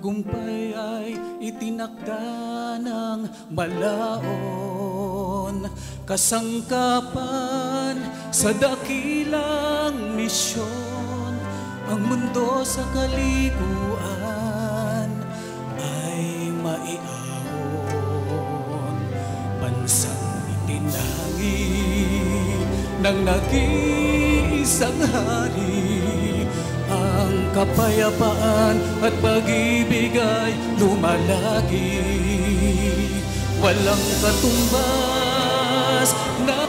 tagumpay ay itinakda ng malaon, kasangkapan sa dakilang misyon. Ang mundo sa kaliguan ay maiahon, bansang itinangi ng nag-iisang hari. Ang kapayapaan at pag-ibig ay lumalagi, walang katumbas na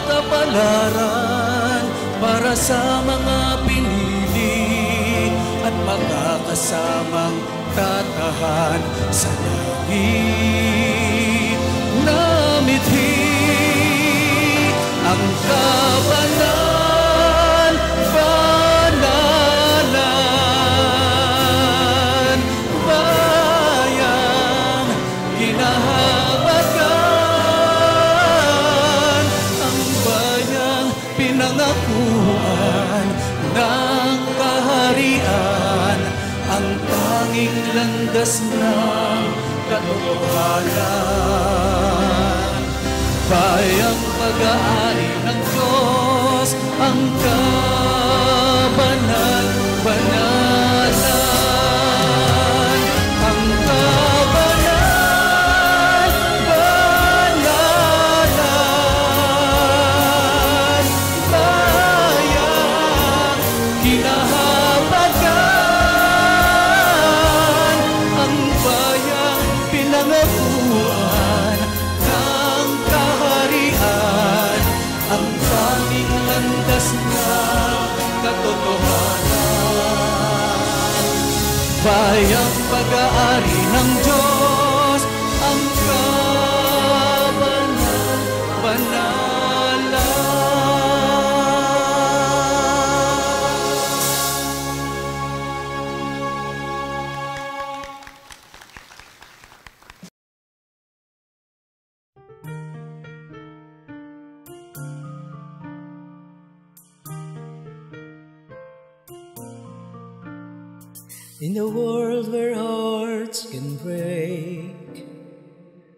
kapalaran para sa mga pinili at magkakasamang tatahan sa langit na mithi. Ang kabanal, banalan, bayang kinahawagan, ang bayang pinangakuan ng kaharian, ang tanging landas ng katotohanan. Bayang pag-aari ng Diyos, ang kabanal-banalan, ang kabanal-banalan, bayang kinahawagan, ang bayang pinangakuan ng kaharian, ang tanging landas ng katotohanan. Bayang pag-aari ng Diyos, ang In a world where hearts can break,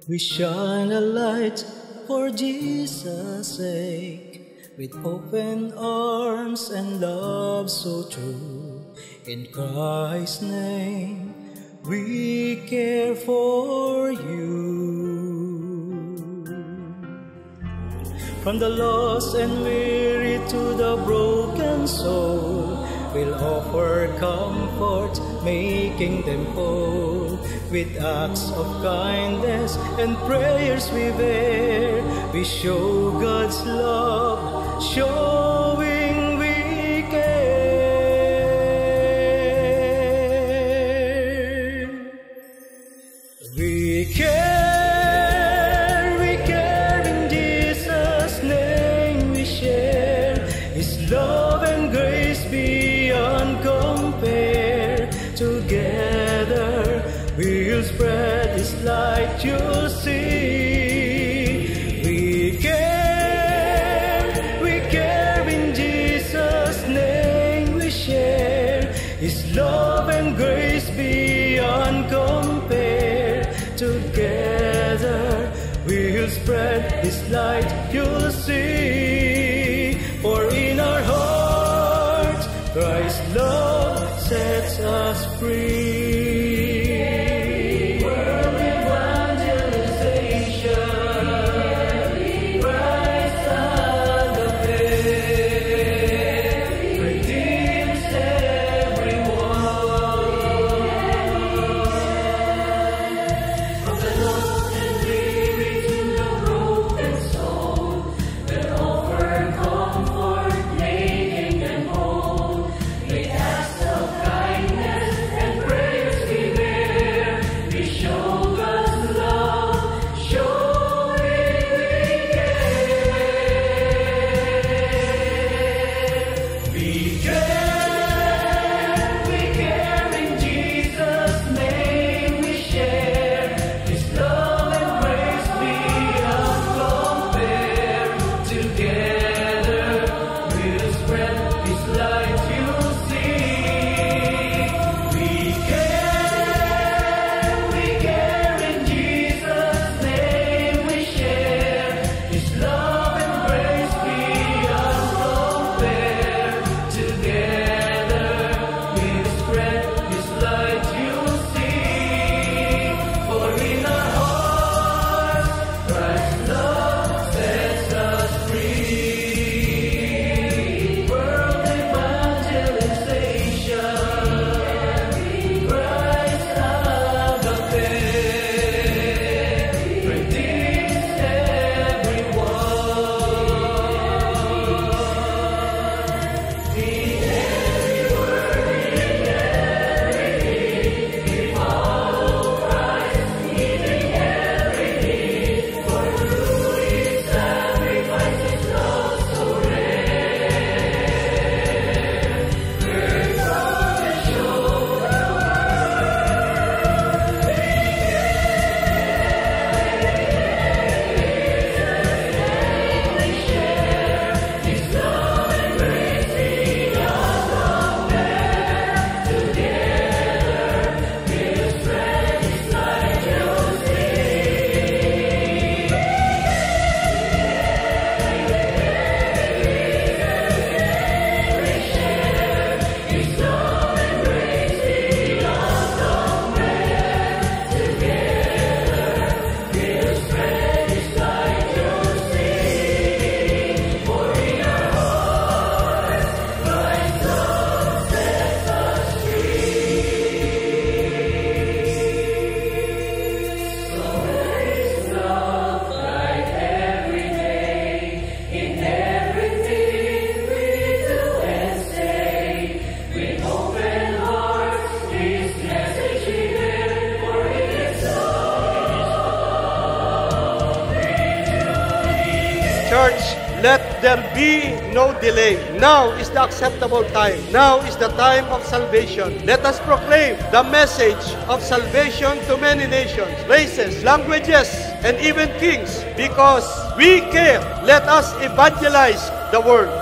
we shine a light for Jesus' sake, with open arms and love so true. In Christ's name, we care for you. From the lost and weary to the broken soul, we'll offer comfort, making them whole. With acts of kindness and prayers we bear, we show God's love, showing we care. We care in Jesus' name we share His love and grace beyond compare. Together we'll spread His light, you'll see. We care in Jesus' name we share His love and grace beyond compare. Together we'll spread His light, you'll see. For in our hearts Christ's love sets us free. World evangelization, Christ the faith, redeems everyone. From the lost and weary to the broken soul, we'll offer comfort, making them whole. With acts of kindness and prayer church, let there be no delay. Now is the acceptable time. Now is the time of salvation. Let us proclaim the message of salvation to many nations, races, languages, and even kings, because we care. Let us evangelize the world.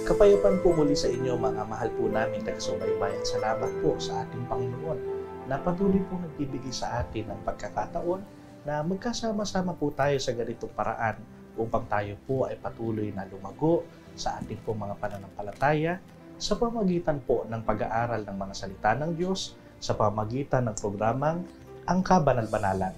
Kapayapaan po muli sa inyo mga mahal po namin taga-subaybay at salamat po sa ating Panginoon na patuloy po nagbibigay sa atin ng pagkakataon na magkasama-sama po tayo sa ganitong paraan upang tayo po ay patuloy na lumago sa ating po mga pananampalataya sa pamagitan po ng pag-aaral ng mga salita ng Diyos sa pamagitan ng programang Ang Kabanal-Banalan.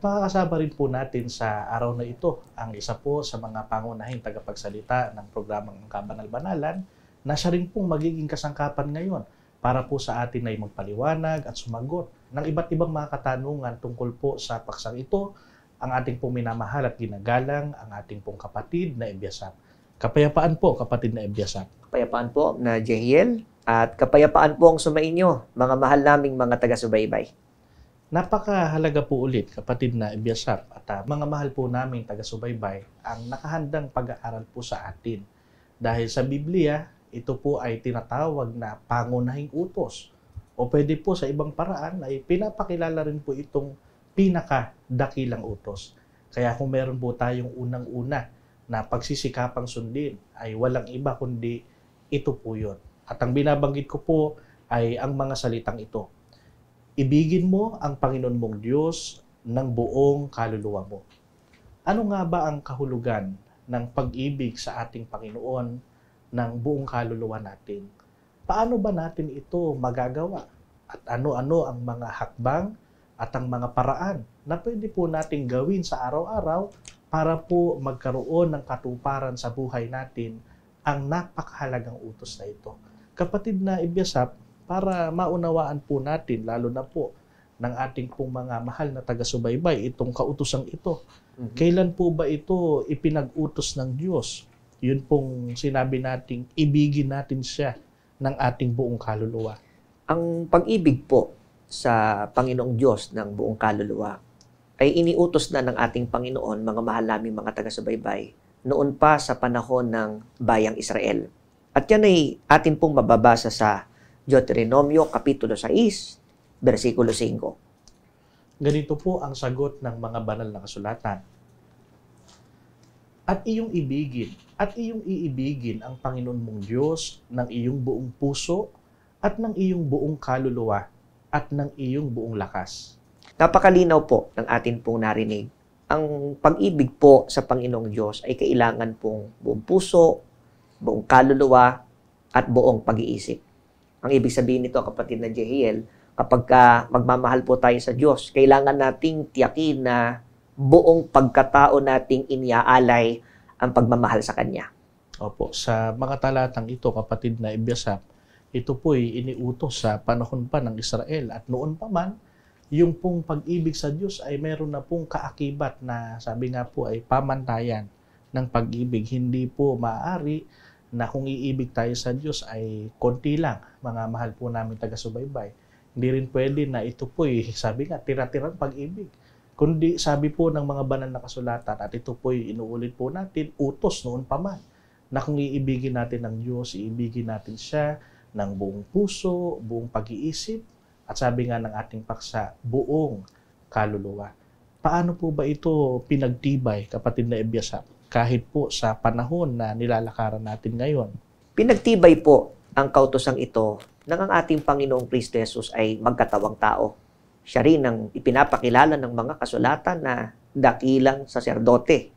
Makakasama rin po natin sa araw na ito ang isa po sa mga pangunahing tagapagsalita ng programang Kabanal-Banalan na siya rin pong magiging kasangkapan ngayon para po sa atin ay magpaliwanag at sumagot ng iba't ibang mga katanungan tungkol po sa paksang ito, ang ating pong minamahal at ginagalang, ang ating pong kapatid na Ebiasap. Kapayapaan po, kapatid na Ebiasap. Kapayapaan po na Jehiel at kapayapaan po ang sumainyo, mga mahal naming mga taga-subaybay. Napakahalaga po ulit, kapatid na Ebiasap, at mga mahal po namin taga-subaybay, ang nakahandang pag-aaral po sa atin. Dahil sa Biblia, ito po ay tinatawag na pangunahing utos. O pwede po sa ibang paraan ay pinapakilala rin po itong pinakadakilang utos. Kaya kung meron po tayong unang-una na pagsisikapang sundin, ay walang iba kundi ito po yun. At ang binabanggit ko po ay ang mga salitang ito. Ibigin mo ang Panginoon mong Diyos ng buong kaluluwa mo. Ano nga ba ang kahulugan ng pag-ibig sa ating Panginoon ng buong kaluluwa natin? Paano ba natin ito magagawa? At ano-ano ang mga hakbang at ang mga paraan na pwede po nating gawin sa araw-araw para po magkaroon ng katuparan sa buhay natin ang napakahalagang utos na ito. Kapatid na Ebiasap, para maunawaan po natin, lalo na po ng ating pong mga mahal na taga-subaybay, itong kautosang ito. Kailan po ba ito ipinag-utos ng Diyos? Yun pong sinabi nating ibigin natin siya ng ating buong kaluluwa. Ang pag-ibig po sa Panginoong Diyos ng buong kaluluwa ay iniutos na ng ating Panginoon, mga mahal naming mga taga-subaybay, noon pa sa panahon ng bayang Israel. At yan ay atin pong mababasa sa Deuteronomio Kapitulo 6, versikulo 5. Ganito po ang sagot ng mga banal na kasulatan. At iyong iibigin ang Panginoon mong Diyos ng iyong buong puso at ng iyong buong kaluluwa at ng iyong buong lakas. Napakalinaw po ng atin pong narinig. Ang pag-ibig po sa Panginoong Diyos ay kailangan pong buong puso, buong kaluluwa at buong pag-iisip. Ang ibig sabihin nito, kapatid na Jehiel, kapag magmamahal po tayo sa Diyos, kailangan nating tiyakin na buong pagkatao nating iniaalay ang pagmamahal sa Kanya. Opo, sa mga talatang ito, kapatid na Ebiasap, ito po'y iniutos sa panahon pa ng Israel at noon pa man, yung pong pag-ibig sa Diyos ay meron na pong kaakibat na sabi nga po ay pamantayan ng pag-ibig. Hindi po maaari na kung iibig tayo sa Diyos ay konti lang, mga mahal po namin taga-subaybay. Hindi rin pwede na ito po'y sabi nga tira-tirang pag-ibig. Kundi sabi po ng mga banal na kasulatan at ito po'y inuulit po natin, utos noon pa man na kung iibigin natin ang Diyos, iibigin natin siya ng buong puso, buong pag-iisip, at sabi nga ng ating paksa, buong kaluluwa. Paano po ba ito pinagtibay, kapatid na Ebiasap, kahit po sa panahon na nilalakaran natin ngayon? Pinagtibay po ang kautosang ito nang ang ating Panginoong Kristo Jesus ay magkatawang tao. Siya rin ang ipinapakilala ng mga kasulatan na dakilang saserdote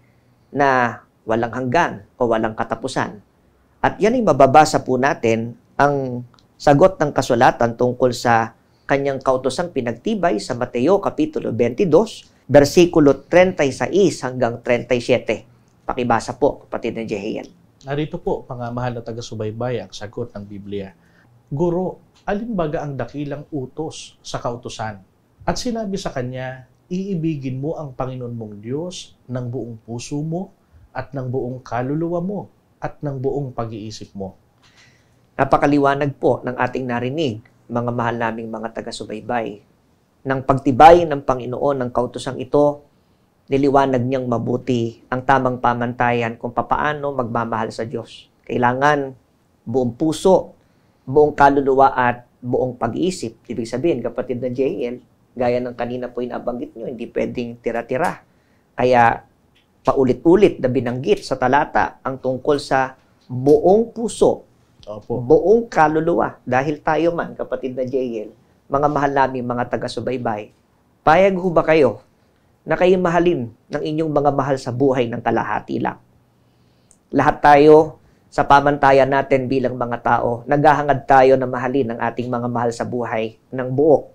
na walang hanggan o walang katapusan. At yan ay mababasa po natin ang sagot ng kasulatan tungkol sa kanyang kautosang pinagtibay sa Mateo Kapitulo 22, versikulo 36 hanggang 37. Pakibasa po, kapatid na Jehiel. Narito po, mga mahal na taga-subaybay, ang sagot ng Biblia. Guro, alin baga ang dakilang utos sa kautusan? At sinabi sa kanya, iibigin mo ang Panginoon mong Diyos ng buong puso mo at ng buong kaluluwa mo at ng buong pag-iisip mo. Napakaliwanag po ng ating narinig, mga mahal naming mga taga-subaybay. Nang pagtibay ng Panginoon ng kautosang ito, niliwanag niyang mabuti ang tamang pamantayan kung papaano magmamahal sa Diyos. Kailangan buong puso, buong kaluluwa at buong pag-iisip. Ibig sabihin, kapatid na JL, gaya ng kanina po inabanggit nyo, hindi pwedeng tira-tira. Kaya paulit-ulit na binanggit sa talata ang tungkol sa buong puso, Opo. buong kaluluwa. Dahil tayo man, kapatid na JL, mga mahal namin mga taga-subaybay, payag ho ba kayo na kayo mahalin ng inyong mga mahal sa buhay ng kalahati lang? Lahat tayo, sa pamantayan natin bilang mga tao, naghahangad tayo na mahalin ang ating mga mahal sa buhay ng buo.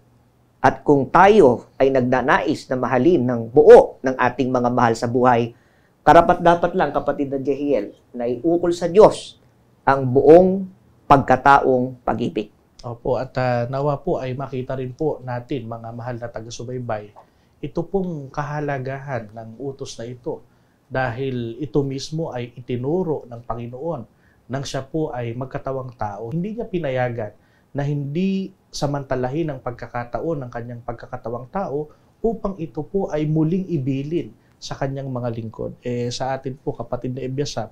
At kung tayo ay nagnanais na mahalin ng buo ng ating mga mahal sa buhay, karapat-dapat lang, kapatid na JL, na iukol sa Diyos ang buong pagkataong pag-ibig. Opo, at nawa po ay makita rin po natin, mga mahal na taga-subaybay, ito pong kahalagahan ng utos na ito dahil ito mismo ay itinuro ng Panginoon nang siya po ay magkatawang tao. Hindi niya pinayagan na hindi samantalahin ang pagkakataon ng kanyang pagkakatawang tao upang ito po ay muling ibilin sa kanyang mga lingkod. Sa atin po, kapatid na Ebiasap,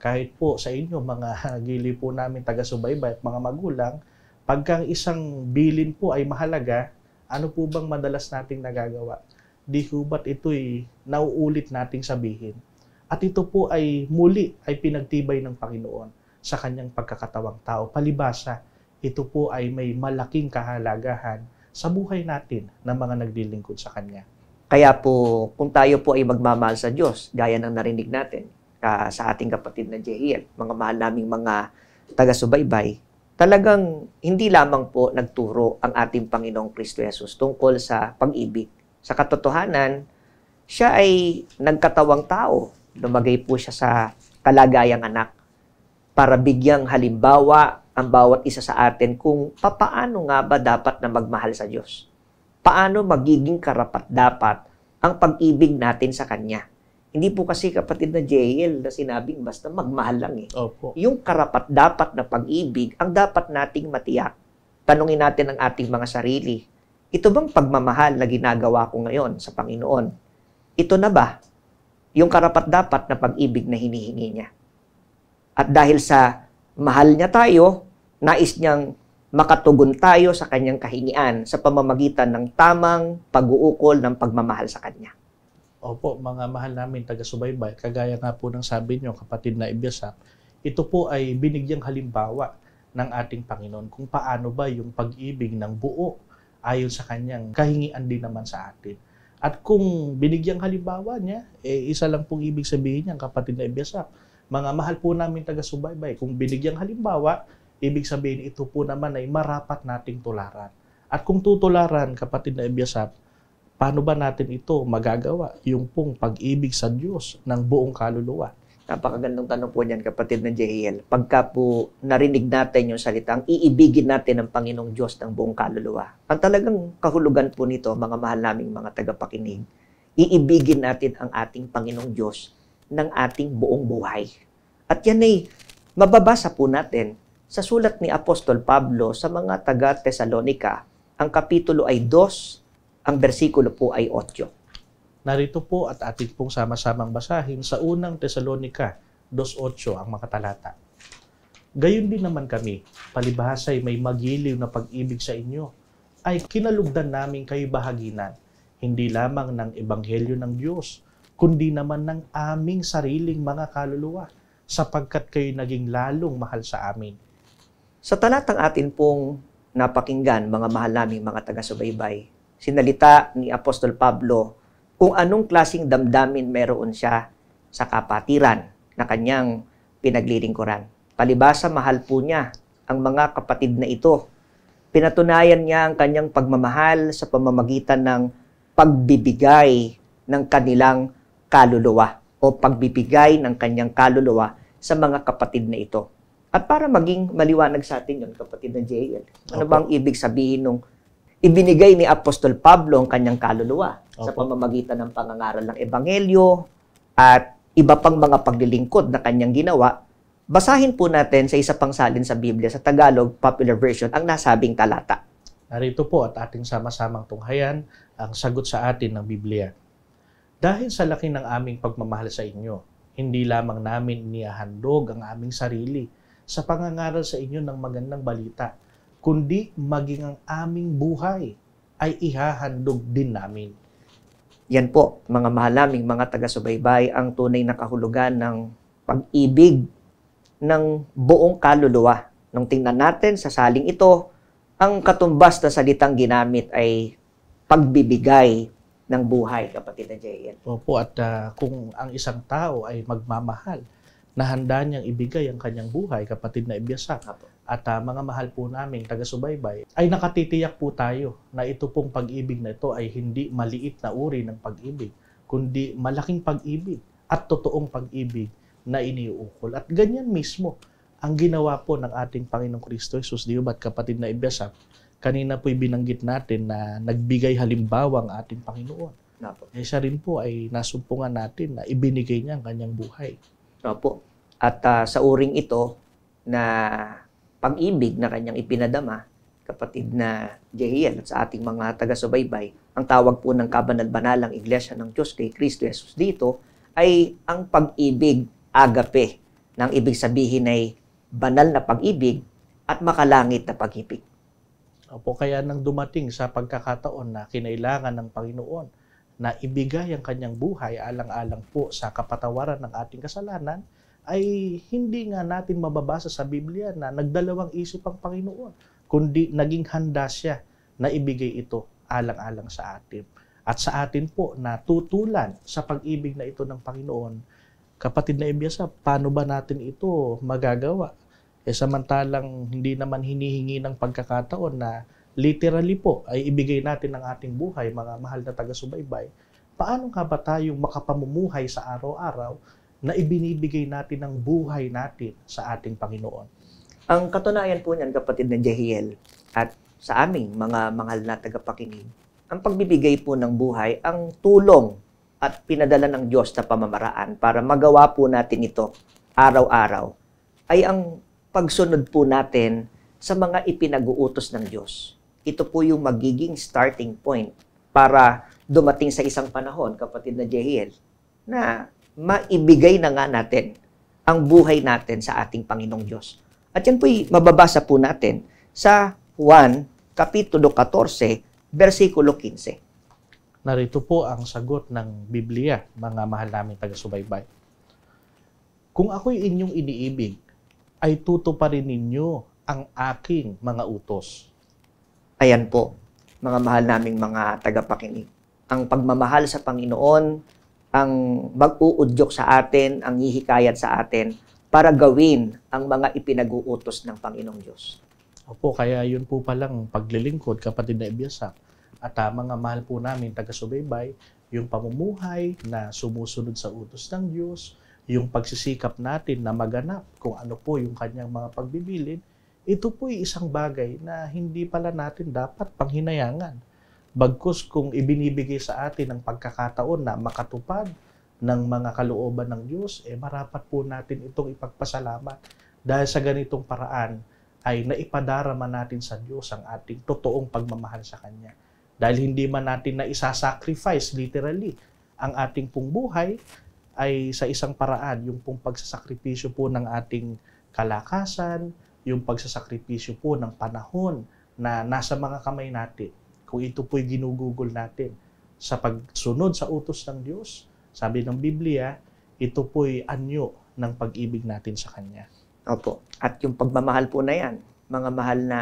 kahit po sa inyo, mga gili po namin taga-subaybay at mga magulang, pagka isang bilin po ay mahalaga, ano po bang madalas nating nagagawa? Di ho ba't ito'y nauulit nating sabihin? At ito po ay muli ay pinagtibay ng Panginoon sa kanyang pagkakatawang tao. Palibasa, ito po ay may malaking kahalagahan sa buhay natin ng mga naglilingkod sa Kanya. Kaya po, kung tayo po ay magmamahal sa Diyos, gaya ng narinig natin sa ating kapatid na Jehiel, mga mahal naming mga taga-subaybay, talagang hindi lamang po nagturo ang ating Panginoong Kristo Jesus tungkol sa pag-ibig. Sa katotohanan, siya ay nagkatawang tao. Lumagay po siya sa kalagayang anak para bigyang halimbawa ang bawat isa sa atin kung papaano nga ba dapat na magmahal sa Diyos. Paano magiging karapat-dapat ang pag-ibig natin sa Kanya. Hindi po kasi, kapatid na JL, na sinabing basta magmahal lang eh. Opo. Yung karapat-dapat na pag-ibig ang dapat nating matiyak. Tanungin natin ang ating mga sarili. Ito bang pagmamahal na ginagawa ko ngayon sa Panginoon? Ito na ba yung karapat-dapat na pag-ibig na hinihingi niya? At dahil sa mahal niya tayo, nais niyang makatugon tayo sa kanyang kahingian sa pamamagitan ng tamang pag-uukol ng pagmamahal sa Kanya. Opo, mga mahal namin taga-subaybay, kagaya nga po ng sabi nyo, kapatid na Ebiasap, ito po ay binigyang halimbawa ng ating Panginoon kung paano ba yung pag-ibig ng buo ayon sa kanyang kahingian din naman sa atin. At kung binigyang halimbawa niya, isa lang pong ibig sabihin niya, kapatid na Ebiasap, mga mahal po namin taga-subaybay, kung binigyang halimbawa, ibig sabihin ito po naman ay marapat nating tularan. At kung tutularan, kapatid na Ebiasap, paano ba natin ito magagawa? Yung pong pag-ibig sa Diyos ng buong kaluluwa. Napakagandang tanong po niyan, kapatid na Jehiel. Pagka po narinig natin yung salitang iibigin natin ang Panginoong Diyos ng buong kaluluwa. Ang talagang kahulugan po nito, mga mahal naming mga tagapakinig, iibigin natin ang ating Panginoong Diyos ng ating buong buhay. At yan ay mababasa po natin sa sulat ni Apostol Pablo sa mga taga-Tesalonika. Ang kapitulo ay 2, ang bersikulo po ay 8. Narito po at ating pong sama-samang basahin sa unang Tesalonika 2:8 ang mga talata. Gayon din naman kami, palibhasa'y may magiliw na pag-ibig sa inyo, ay kinalugdan namin kayo bahaginan, hindi lamang ng ebanghelyo ng Diyos, kundi naman ng aming sariling mga kaluluwa, sapagkat kayo naging lalong mahal sa amin. Sa talatang atin pong napakinggan, mga mahal naming mga taga-subaybay, sinalita ni Apostol Pablo kung anong klaseng damdamin meron siya sa kapatiran na kanyang pinaglilingkuran. Palibasa, mahal po niya ang mga kapatid na ito. Pinatunayan niya ang kanyang pagmamahal sa pamamagitan ng pagbibigay ng kanilang kaluluwa o pagbibigay ng kanyang kaluluwa sa mga kapatid na ito. At para maging maliwanag sa atin yun, kapatid na Jael, ano bang ibig sabihin nung ibinigay ni Apostol Pablo ang kanyang kaluluwa sa pamamagitan ng pangangaral ng Ebanghelyo at iba pang mga paglilingkod na kanyang ginawa? Basahin po natin sa isa pang salin sa Biblia, sa Tagalog Popular Version, ang nasabing talata. Narito po at ating sama-samang tunghayan ang sagot sa atin ng Biblia. Dahil sa laki ng aming pagmamahal sa inyo, hindi lamang namin inihahandog ang aming sarili sa pangangaral sa inyo ng magandang balita, kundi maging ang aming buhay ay ihahandog din namin. Yan po, mga mahal naming mga taga-subaybay, ang tunay na kahulugan ng pag-ibig ng buong kaluluwa. Nung tingnan natin sa saling ito, ang katumbas na salitang ginamit ay pagbibigay ng buhay, kapatid na Jael. Opo, at kung ang isang tao ay magmamahal, na handa niyang ibigay ang kanyang buhay, kapatid na Ibyasak, at mga mahal po namin taga-subaybay, ay nakatitiyak po tayo na ito pong pag-ibig na ito ay hindi maliit na uri ng pag-ibig, kundi malaking pag-ibig at totoong pag-ibig na iniuukol. At ganyan mismo ang ginawa po ng ating Panginoong Kristo Jesus, di ba, kapatid na Ibyasak? Kanina po'y binanggit natin na nagbigay halimbawa ang ating Panginoon. Siya rin po ay nasumpungan natin na ibinigay niya ang kanyang buhay. Opo. At sa uring ito na pag-ibig na kanyang ipinadama, kapatid na Jehiel, at sa ating mga taga-subaybay, ang tawag po ng kabanal-banalang Iglesia ng Diyos kay Kristo Jesus dito ay ang pag-ibig agape, nang ibig sabihin ay banal na pag-ibig at makalangit na pag-ibig. Opo, kaya nang dumating sa pagkakataon na kinailangan ng Panginoon na ibigay ang kanyang buhay alang-alang po sa kapatawaran ng ating kasalanan, ay hindi nga natin mababasa sa Biblia na nagdalawang isip ang Panginoon, kundi naging handa siya na ibigay ito alang-alang sa atin. At sa atin po na tutulan sa pag-ibig na ito ng Panginoon, kapatid na Ibyasak, paano ba natin ito magagawa? Samantalang hindi naman hinihingi ng pagkakataon na literally po ay ibigay natin ang ating buhay, mga mahal na taga-subaybay. Paano nga ba tayong makapamumuhay sa araw-araw na ibinibigay natin ang buhay natin sa ating Panginoon? Ang katunayan po niyan, kapatid na Jehiel, at sa aming mga mahal na tagapakinig, ang pagbibigay po ng buhay, ang tulong at pinadala ng Diyos na pamamaraan para magawa po natin ito araw-araw, ay ang pagsunod po natin sa mga ipinag-uutos ng Diyos. Ito po yung magiging starting point para dumating sa isang panahon, kapatid na Jehiel, na maibigay na nga natin ang buhay natin sa ating Panginoong Diyos. At yan po'y mababasa po natin sa Juan, Kapitulo 14, versikulo 15. Narito po ang sagot ng Biblia, mga mahal naming taga-subaybay. Kung ako'y inyong iniibig, ay tutuparin ninyo ang aking mga utos. Ayan po, mga mahal naming mga tagapakinig. Ang pagmamahal sa Panginoon, ang mag-uudyok sa atin, ang hihikayat sa atin para gawin ang mga ipinag-uutos ng Panginoong Diyos. Opo, kaya yun po palang paglilingkod, kapatid na Ibyasak. At mga mahal po namin taga-subaybay, yung pamumuhay na sumusunod sa utos ng Diyos, yung pagsisikap natin na maganap kung ano po yung kanyang mga pagbibilin, ito po ay isang bagay na hindi pala natin dapat panghinayangan. Bagkus kung ibinibigay sa atin ang pagkakataon na makatupad ng mga kalooban ng Diyos, marapat po natin itong ipagpasalamat. Dahil sa ganitong paraan ay naipadarama natin sa Diyos ang ating totoong pagmamahal sa Kanya. Dahil hindi man natin na isasacrifice literally ang ating pong buhay, ay sa isang paraan, yung pong pagsasakripisyo po ng ating kalakasan, yung pagsasakripisyo po ng panahon na nasa mga kamay natin. Kung ito po'y ginugugol natin sa pagsunod sa utos ng Diyos, sabi ng Biblia, ito po'y anyo ng pag-ibig natin sa Kanya. Opo. At yung pagmamahal po na yan, mga mahal na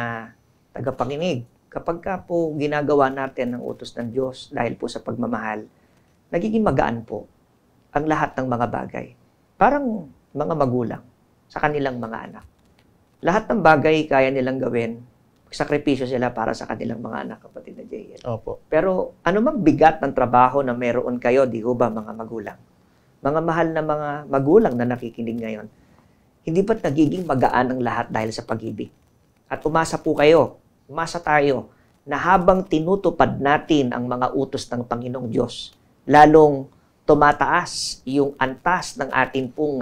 tagapakinig, kapag ka po ginagawa natin ang utos ng Diyos dahil po sa pagmamahal, nagiging magaan po ang lahat ng mga bagay. Parang mga magulang sa kanilang mga anak. Lahat ng bagay kaya nilang gawin, sakripisyo sila para sa kanilang mga anak, kapatid na JL. Opo. Pero ano mang bigat ng trabaho na meron kayo, di ho ba mga magulang? Mga mahal na mga magulang na nakikinig ngayon, hindi ba't nagiging magaan ang lahat dahil sa pag-ibig? At umasa po kayo, umasa tayo, na habang tinutupad natin ang mga utos ng Panginoong Diyos, lalong tumataas yung antas ng ating pong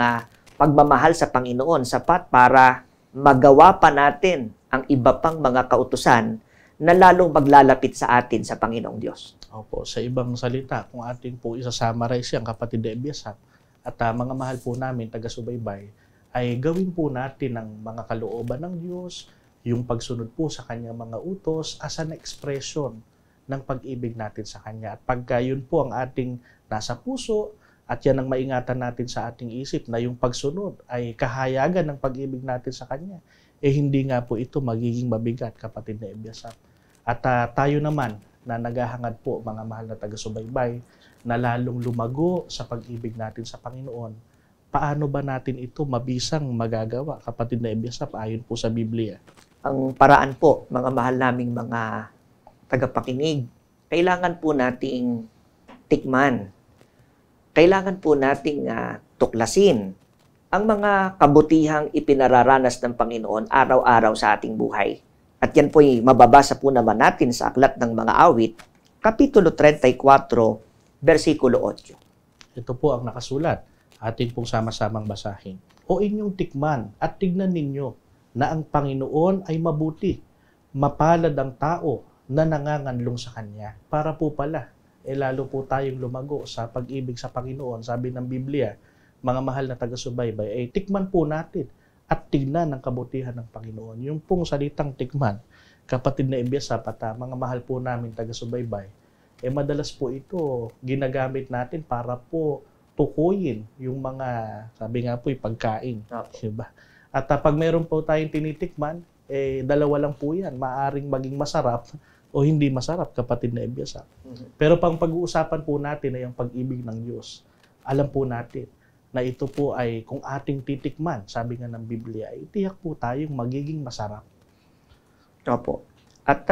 pagmamahal sa Panginoon, sapat para magawa pa natin ang iba pang mga kautusan na lalong maglalapit sa atin sa Panginoong Diyos. Opo, sa ibang salita, kung ating po isa-summarize yan, kapatid na Ebiasap, at mga mahal po namin, taga-subaybay, ay gawin po natin ang mga kalooban ng Diyos, yung pagsunod po sa Kanyang mga utos as an expression ng pag-ibig natin sa Kanya. At pagka yun po ang ating nasa puso, at yan ang maingatan natin sa ating isip na yung pagsunod ay kahayagan ng pag-ibig natin sa Kanya, hindi nga po ito magiging mabigat, kapatid na Ebiasap. At tayo naman na naghahangad po, mga mahal na taga-subaybay, na lalong lumago sa pag-ibig natin sa Panginoon, paano ba natin ito mabisang magagawa, kapatid na Ebiasap, ayon po sa Biblia? Ang paraan po, mga mahal naming mga tagapakinig, kailangan po nating tikman. Kailangan po nating tuklasin ang mga kabutihang ipinararanas ng Panginoon araw-araw sa ating buhay. At yan po'y mababasa po naman natin sa Aklat ng Mga Awit, Kapitulo 34, versikulo 8. Ito po ang nakasulat. Ating pong sama-samang basahin. O inyong tikman at tignan ninyo na ang Panginoon ay mabuti. Mapalad ang tao na nanganganlong sa Kanya. Para po pala, lalo po tayong lumago sa pag-ibig sa Panginoon. Sabi ng Biblia, mga mahal na taga-subaybay, tikman po natin at tignan ang kabutihan ng Panginoon. Yung pong salitang tikman, kapatid na Ebiasap at mga mahal po namin taga-subaybay, madalas po ito ginagamit natin para po tukuyin yung mga, sabi nga po, pagkain. Diba? At pag meron po tayong tinitikman, dalawa lang po yan. Maaring maging masarap o hindi masarap, kapatid na Ebiasap. Pero pang pag-uusapan po natin ay ang pag-ibig ng Diyos. Alam po natin na ito po ay kung ating titikman, sabi nga ng Biblia, ay tiyak po tayong magiging masarap. Opo. At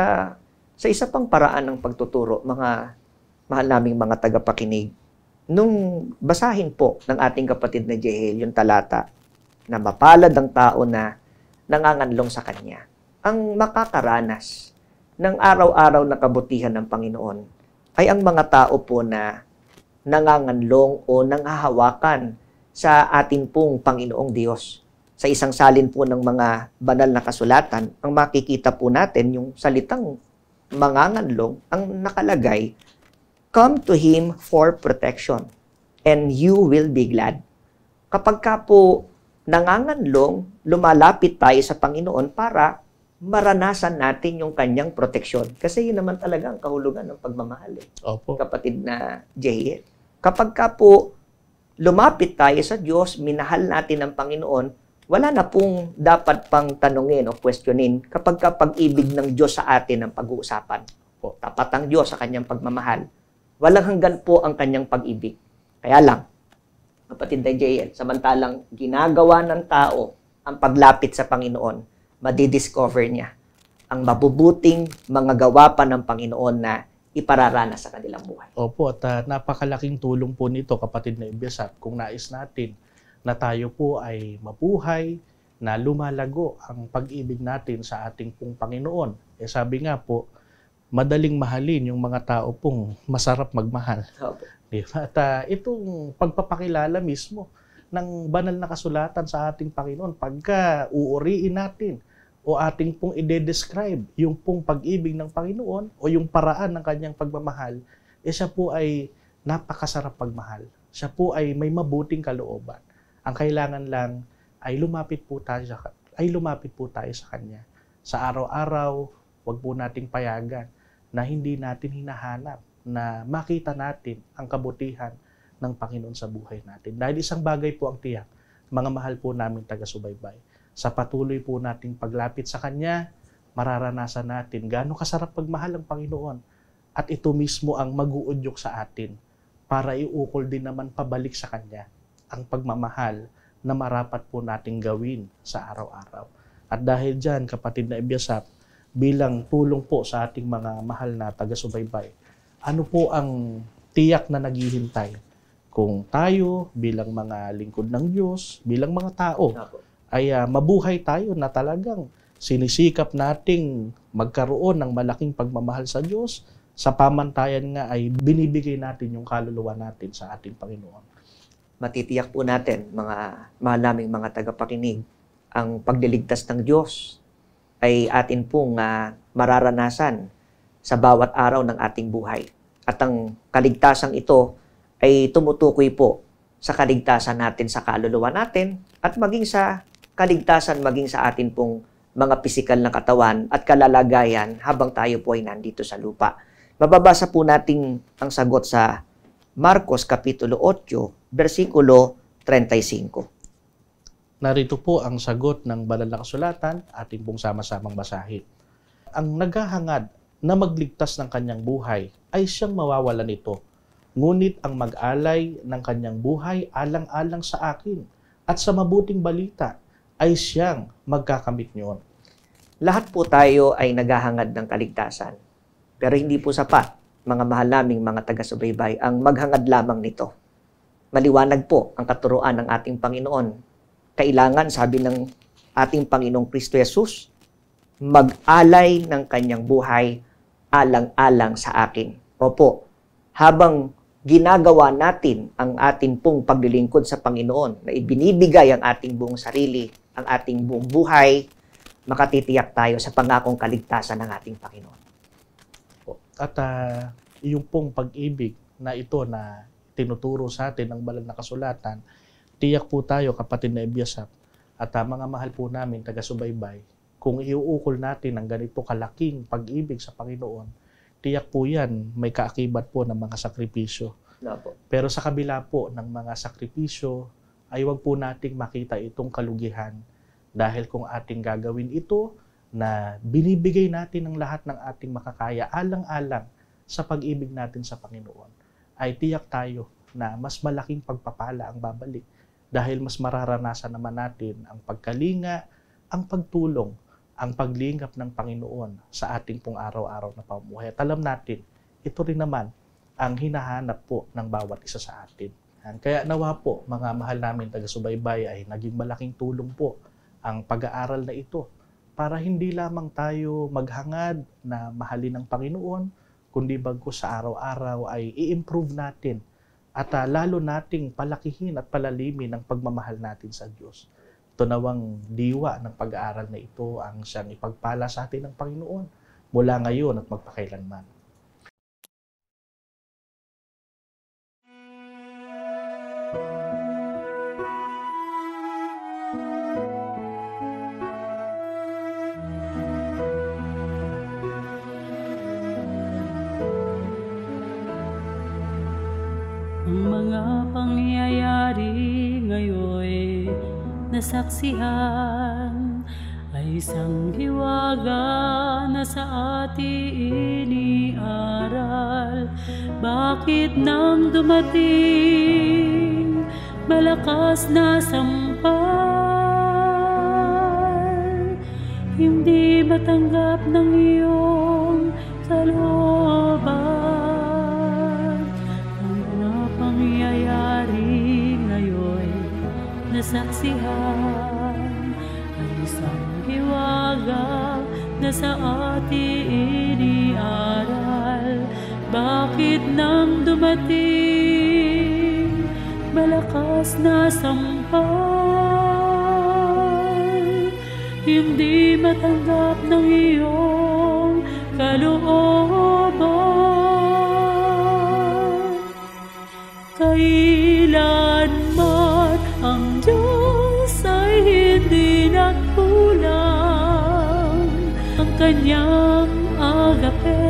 sa isa pang paraan ng pagtuturo, mga mahal naming mga tagapakinig, nung basahin po ng ating kapatid na Jehel, yung talata, na mapalad ang tao na nanganganlong sa Kanya, ang makakaranas ng araw-araw na kabutihan ng Panginoon ay ang mga tao po na nanganganlong o nanghahawakan sa atin pong Panginoong Diyos. Sa isang salin po ng mga banal na kasulatan, ang makikita po natin yung salitang manganganlong, ang nakalagay, "Come to Him for protection, and you will be glad." Kapag ka po nanganganlong, lumalapit tayo sa Panginoon para maranasan natin yung Kanyang proteksyon. Kasi yun naman talaga ang kahulugan ng pagmamahal. Opo. Kapatid na Jair. Kapag ka po lumapit tayo sa Diyos, minahal natin ang Panginoon, wala na pong dapat pang tanungin o questionin kapag pag-ibig ng Diyos sa atin ang pag-uusapan. Po. Tapat ang Diyos sa Kanyang pagmamahal. Walang hanggan po ang Kanyang pag-ibig. Kaya lang, kapatid na Jair, samantalang ginagawa ng tao ang paglapit sa Panginoon, madidiscover niya ang mabubuting mga gawa pa ng Panginoon na ipararanas sa kanilang buhay. Opo, at napakalaking tulong po nito, kapatid na Ebiasap, kung nais natin na tayo po ay mabuhay, na lumalago ang pag-ibig natin sa ating pong Panginoon. Sabi nga po, madaling mahalin yung mga tao pong masarap magmahal. Opo. Diba? At itong pagpapakilala mismo ng banal na kasulatan sa ating Panginoon, pagka uuriin natin o ating pong ide-describe yung pong pag-ibig ng Panginoon o yung paraan ng kanyang pagmamahal, siya po ay napakasarap pagmahal. Siya po ay may mabuting kalooban. Ang kailangan lang ay lumapit po tayo sa Kanya. Sa araw-araw, huwag po nating payagan na hindi natin hinahanap na makita natin ang kabutihan ng Panginoon sa buhay natin. Dahil isang bagay po ang tiyak, mga mahal po namin taga-subaybay. Sa patuloy po nating paglapit sa Kanya, mararanasan natin gaano kasarap pagmahal ang Panginoon. At ito mismo ang mag-uudyok sa atin para iukol din naman pabalik sa Kanya ang pagmamahal na marapat po nating gawin sa araw-araw. At dahil dyan, kapatid na Ebiasap, bilang tulong po sa ating mga mahal na taga-subaybay, ano po ang tiyak na naghihintay kung tayo bilang mga lingkod ng Diyos, bilang mga tao, ay mabuhay tayo na talagang sinisikap nating magkaroon ng malaking pagmamahal sa Diyos, sa pamantayan nga ay binibigay natin yung kaluluwa natin sa ating Panginoon. Matitiyak po natin, mga mahal naming mga tagapakinig, ang pagliligtas ng Diyos ay atin pong mararanasan sa bawat araw ng ating buhay. At ang kaligtasang ito ay tumutukoy po sa kaligtasan natin sa kaluluwa natin at maging sa kaligtasan maging sa atin pong mga pisikal na katawan at kalalagayan habang tayo po ay nandito sa lupa. Mababasa po natin ang sagot sa Marcos Kapitulo 8, versikulo 35. Narito po ang sagot ng banal na kasulatan, ating pong sama-samang basahin. Ang naghahangad na magligtas ng kanyang buhay ay siyang mawawalan nito. Ngunit ang mag-alay ng kanyang buhay alang-alang sa akin at sa mabuting balita ay siyang magkakamit niyon. Lahat po tayo ay naghahangad ng kaligtasan. Pero hindi po sapat, mga mahal naming mga taga-subaybay, ang maghangad lamang nito. Maliwanag po ang katuruan ng ating Panginoon. Kailangan, sabi ng ating Panginoong Kristo Jesus, mag-alay ng kanyang buhay alang-alang sa akin. Opo, habang ginagawa natin ang ating pong paglilingkod sa Panginoon, na ibinibigay ang ating buong sarili, ang ating buong buhay, makatitiyak tayo sa pangakong kaligtasan ng ating Panginoon. At yung pong pag-ibig na ito na tinuturo sa atin ng banal na kasulatan, tiyak po tayo, kapatid na Ebiasap, at mga mahal po namin taga-subaybay, kung iuukol natin ang ganito kalaking pag-ibig sa Panginoon, tiyak po yan may kaakibat po ng mga sakripisyo. Pero sa kabila po ng mga sakripisyo, ay wag po nating makita itong kalugihan. Dahil kung ating gagawin ito, na binibigay natin ang lahat ng ating makakaya alang-alang sa pag-ibig natin sa Panginoon, ay tiyak tayo na mas malaking pagpapala ang babalik dahil mas mararanasan naman natin ang pagkalinga, ang pagtulong, ang paglingap ng Panginoon sa ating pong araw-araw na pamumuhay. At alam natin, ito rin naman ang hinahanap po ng bawat isa sa atin. Kaya nawa po, mga mahal namin taga-subaybay, ay naging malaking tulong po ang pag-aaral na ito para hindi lamang tayo maghangad na mahalin ng Panginoon, kundi bagkus sa araw-araw ay i-improve natin at lalo nating palakihin at palalimin ang pagmamahal natin sa Diyos. Ito nawang diwa ng pag-aaral na ito ang siyang ipagpala sa atin ng Panginoon mula ngayon at magpakailanman. Ang mga pangyayari ngayon nasaksihan ay isang hiwaga na sa atin iniaral. Bakit nang dumating malakas na sampal, hindi matanggap ng iyong kalooban? Pangyayari ngayon Bakit nang dumating malakas na sampal, hindi matanggap ng iyong kalooban? Kailanman ang Diyos ay hindi nagkulang, ang kanyang agape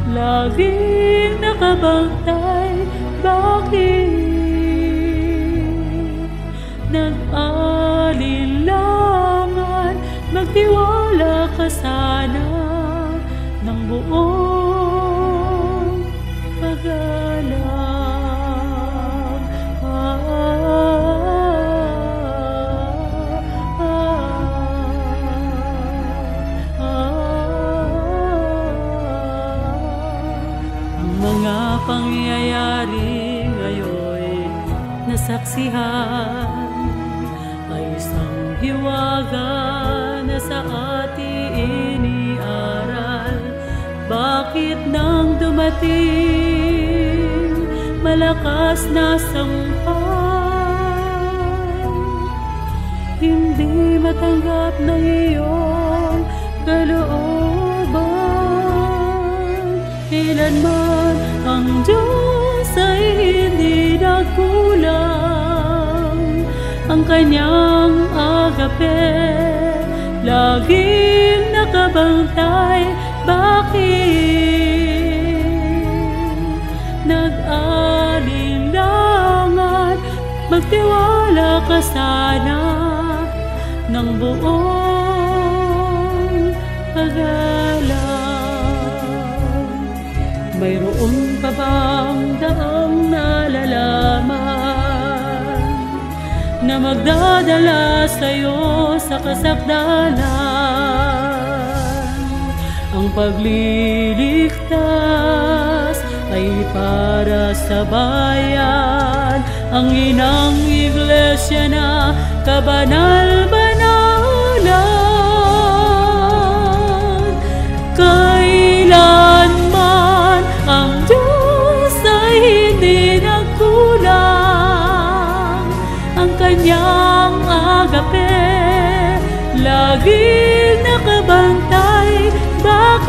laging nakabantay. Bakit nag-alilangan? Magtiwala ka sana ng buong paggalang. Mga pangyayari ngayon nasaksihan ay isang hiwaga na sa ating iniaral. Bakit nang dumating malakas na sampal, hindi matanggap ng iyong kalooban? Kailanman ang Diyos ay hindi nagkulang, ang kanyang agape laging nakabantay. Bakit nag-alilangan? Magtiwala ka sana ng buong paggalang. Mayroon pa bang daang nalalaman na magdadala sa'yo sa kasakdalan? Ang pagliligtas ay para sa bayan, ang inang iglesia na kabanal-banalan. Kailanman ang Diyos ay hindi nagkulang, ang kanyang agape laging nakabantay. Bakit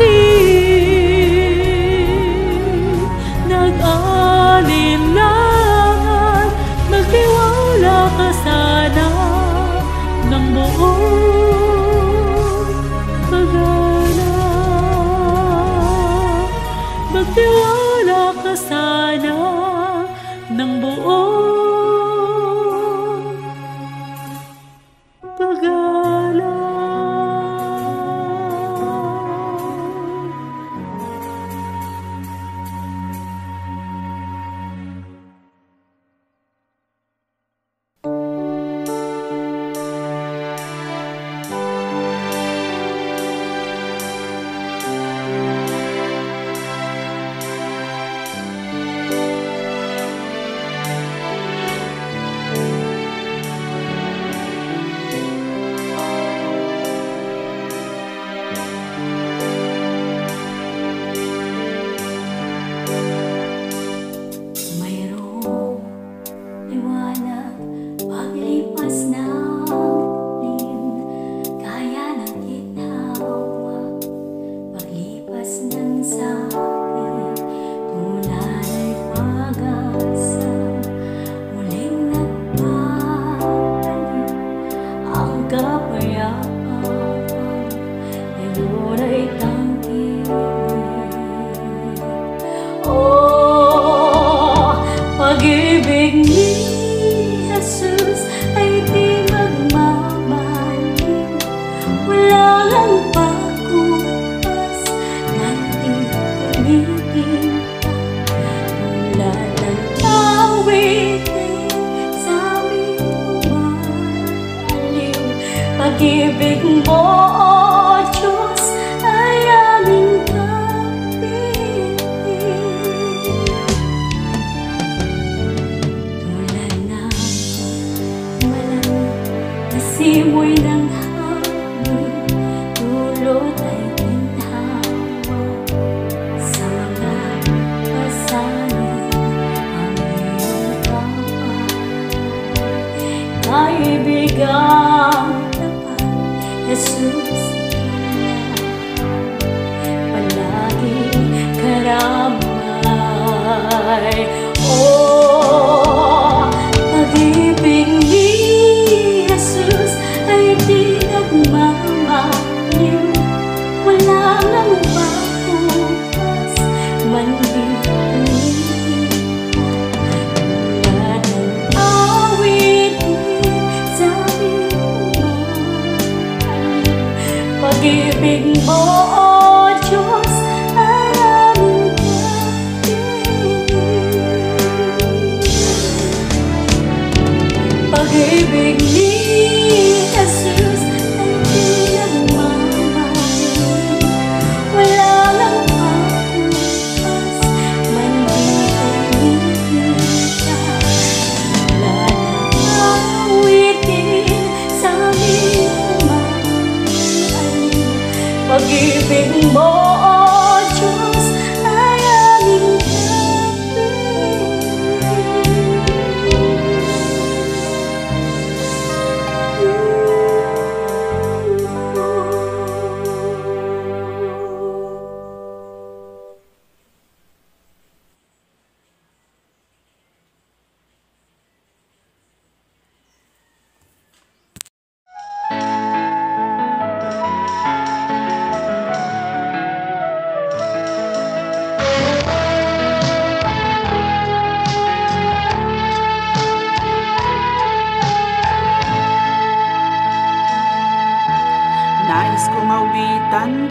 nag-alilangan? Magtiwala ka sana ng buong paggalang. Magtiwala ka sana ng buong paggalang. Pag-ibig ni Jesus ay di magmamaling, wala lang pagkupas natin tumitinta. Wala ng awitin sa aming umaliw. Pag-ibig mo, O Diyos, ay aming kapitin. Simoy ng hangin, dulot ay ginhawa sa mga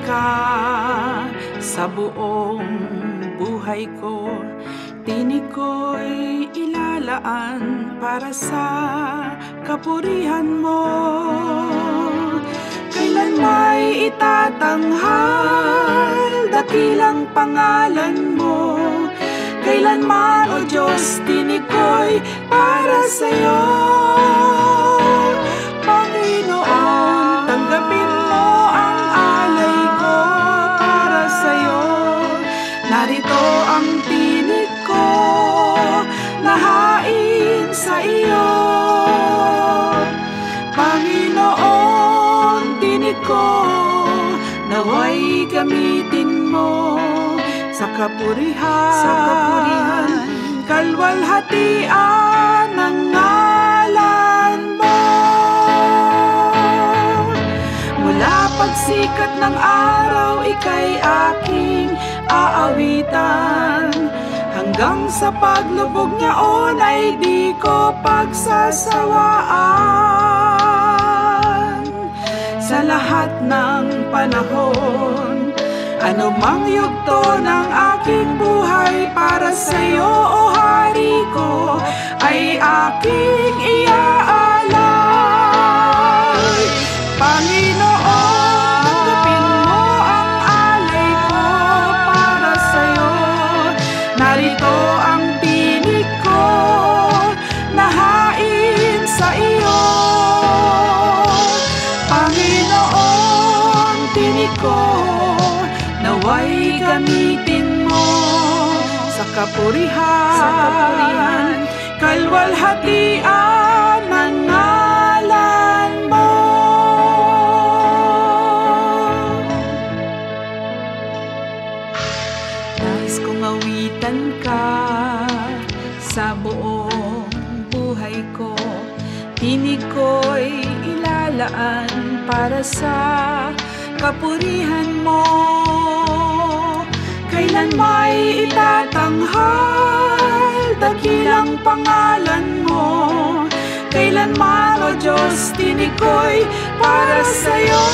ka sa buong buhay ko. Tinig ko'y ilalaan para sa kapurihan mo. Kailan may itatanghal dakilang pangalan mo. Kailanman, O Diyos, tinig ko'y para sa'yo. Panginoon, tanggapin mo ang alay ko para sa'yo. Narito ang tinig ko, nahain sa iyo. Panginoon, tinig ko, naway gamitin mo sa kapurihan, kalwalhatian ng ngalan mo. Mula pagsikat ng araw, ika'y aking aawitan. Hanggang sa paglubog niyaon ay di ko pagsasawaan. Sa lahat ng panahon, anumang yugto ng aking buhay, para sa'yo, O Hari ko, ay aking iaalay. Panginoon, tanggapin mo ang alay ko para sa'yo. Narito ang tinig ko, nahain sa iyo. Panginoon, tinig ko, naway gamitin mo sa kapurihan, kalwalhatian ng ngalan mo. Nais kong awitan ka sa buong buhay ko. Tinig ko'y ilalaan para sa kapurihan mo. Kailan may itatanghal dakilang pangalan mo. Kailanman, O Diyos, tinig ko'y para sa'yo.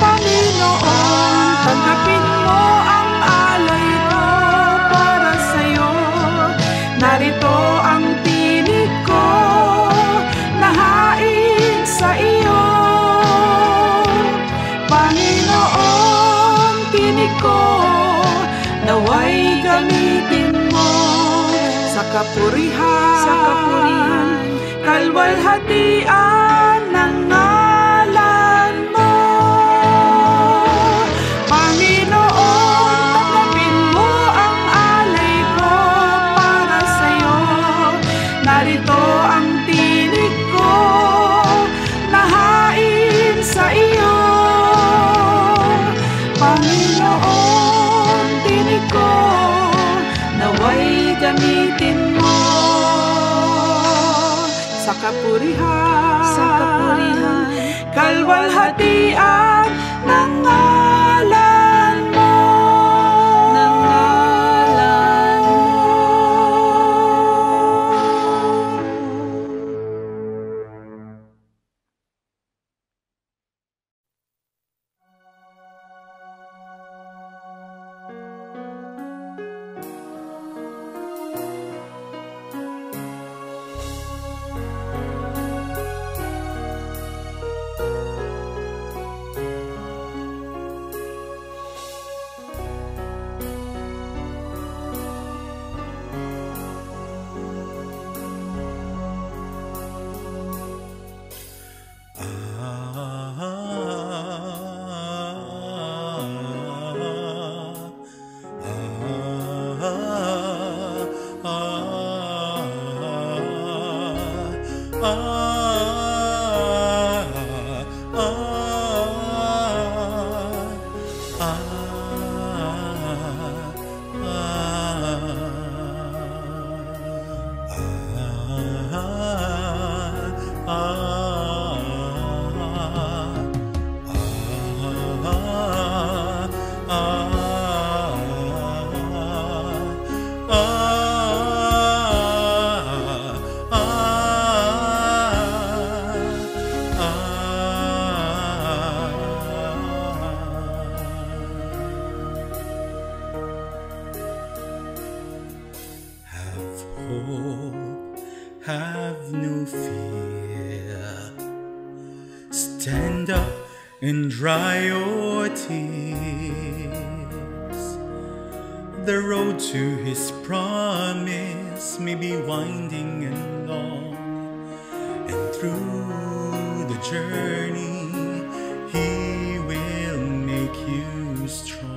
Panginoon, tanggapin mo ang alay ko para sa'yo. Narito ang tinig ko, nahain sa iyo. Panginoon, tinig ko, naway gamitin mo sa kapurihan, kalwalhatian ng ngalan mo. Panginoon, tanggapin mo ang alay ko para sa'yo. Narito ang tinig ko, nahain sa iyo. Panginoon, tinig ko, naway gamitin mo sa kapurihan, kalwalhatian ng ngalan mo. Ng ngalan mo. have no fear. Stand up and dry your tears. The road to His promise may be winding and long, and through the journey He will make you strong.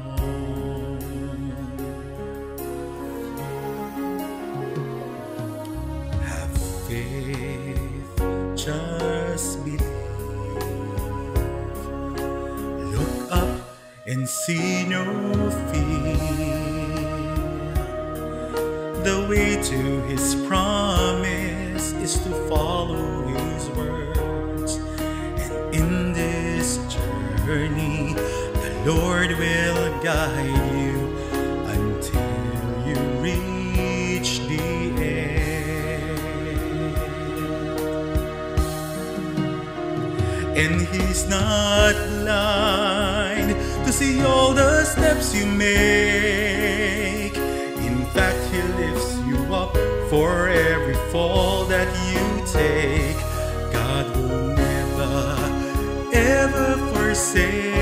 Have faith, just believe. Look up and see no fear. The way to His promise is to follow His words, and in this journey the Lord will guide you until you reach the end. And He's not blind to see all the steps you make. In fact, He lifts you up for every fall that you take. God will never, ever forsake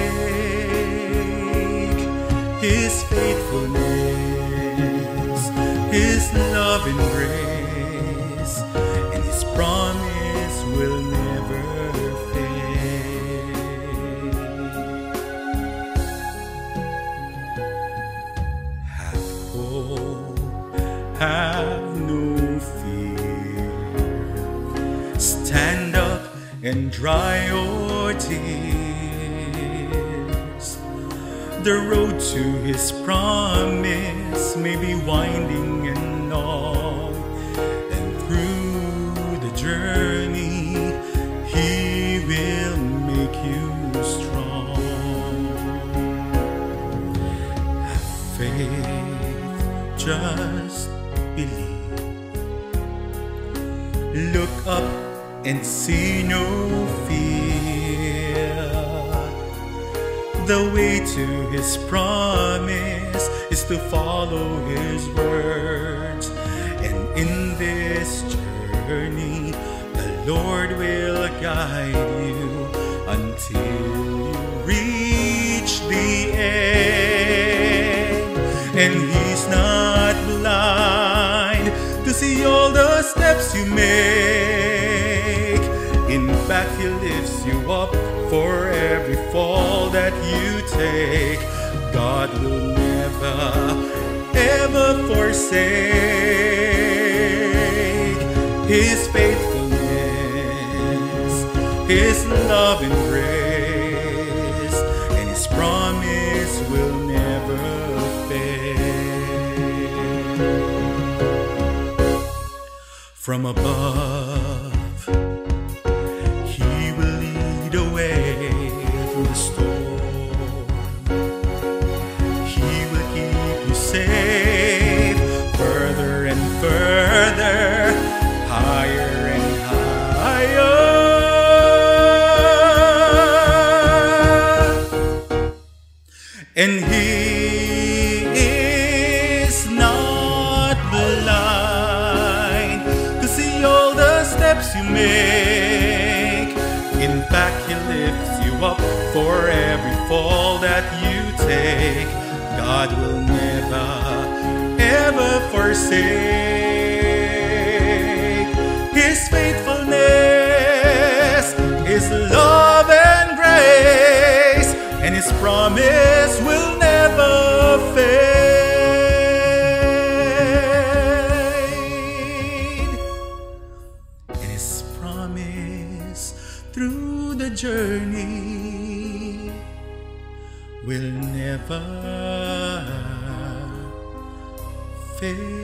His faithfulness, His love and grace, and His promise will never fail. Have hope, have no fear. Stand up and dry your tears. The road to His promise may be winding and long, and through the journey He will make you strong. Have faith, just believe. Look up and see no fear. The way to His promise is to follow His words, and in this journey the Lord will guide you until you reach the end. And He's not blind to see all the steps you make. In fact, He lifts you up for every fall that you take. God will never, ever forsake His faithfulness, His love and grace, and His promise will never fail. From above, He will lead the way through the storm. He will keep you safe, further and further, higher and higher. And He is not blind to see all the steps you make. In fact, He lifts you up for every fall that you take. God will never, ever forsake His faithfulness, His love and grace, and His promise will never fade. And His promise through the journey will never fade.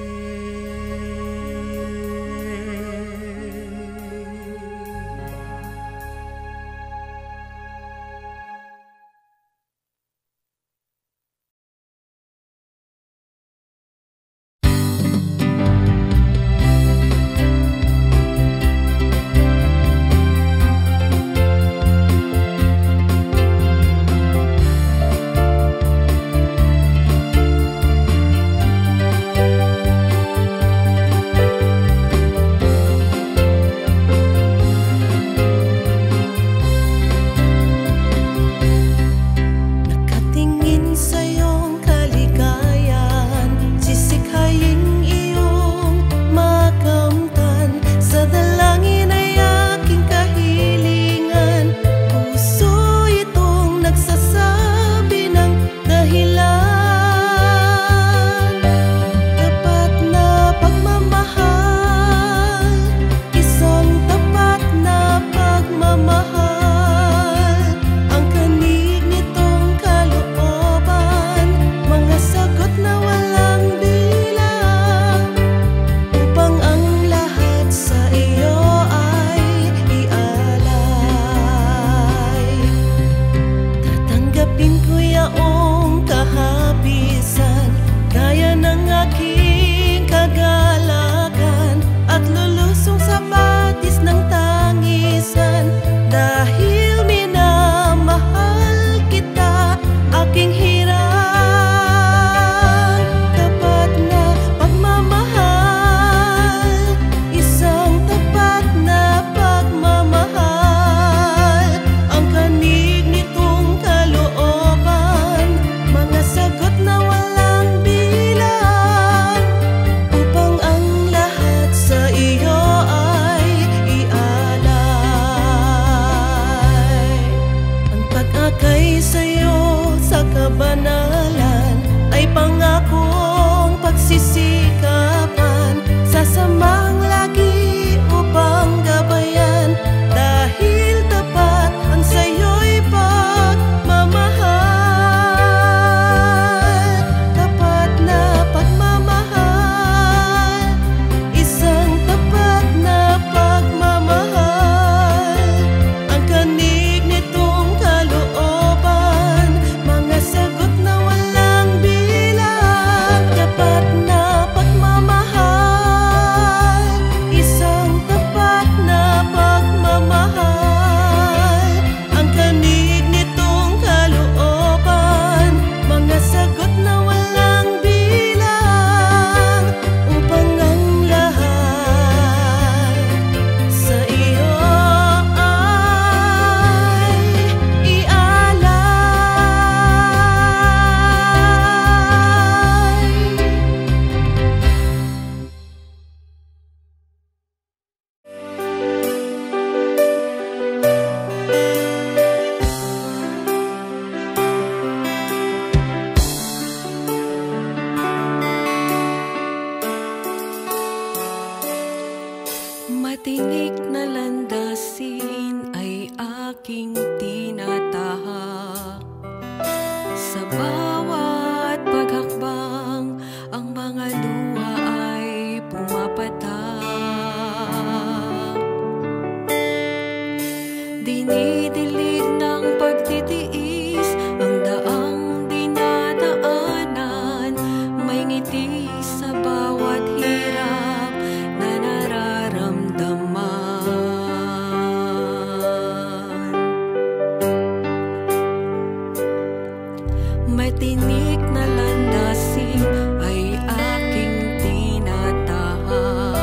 tinik na landasin ay aking tinatahak.